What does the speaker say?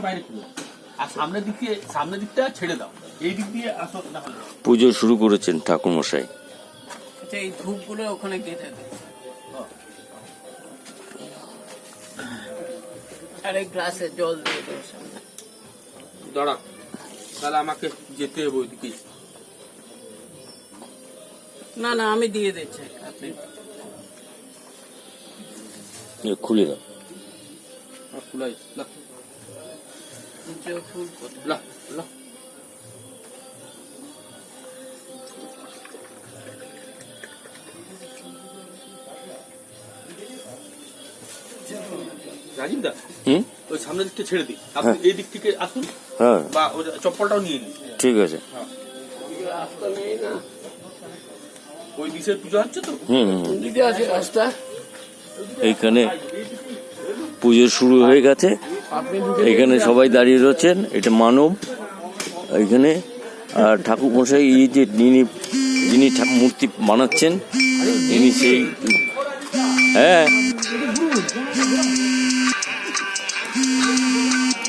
বাইরে খুলো, আর সামনের দিকটা ছেড়ে দাও, এই দিক দিয়ে আসো না হলে। পুজো শুরু করেছেন ঠাকুর মশাই। আচ্ছা, এই ধূপগুলো ওখানে গেঁথে দে। আর এক গ্লাসে জল দিয়ে দেবো সামনে। দাঁড়া, তাহলে আমাকে যেতে হবে ওইদিকে। না না, আমি দিয়ে দিচ্ছি, আপনি খুলে দাও। খুলাই ফুল করতে। লা লা রাজীব দা, ওই সামনের দিকটা ছেড়ে দিই, আপনি এই দিক থেকে আসুন। হ্যাঁ, বা ওই চপ্পলটাও নিয়ে নিন। ঠিক আছে। রাস্তা নেই না, ওই দিকের পুজো হচ্ছে তো। কোন দিকে আছে রাস্তা? এইখানে পুজো শুরু হয়ে গেছে, আপনি এখানে সবাই দাঁড়িয়ে রয়েছেন। এটা মানব এখানে, আর ঠাকুর মশাই এই যে যিনি মূর্তি বানাচ্ছেন ইনি সেই। হ্যাঁ,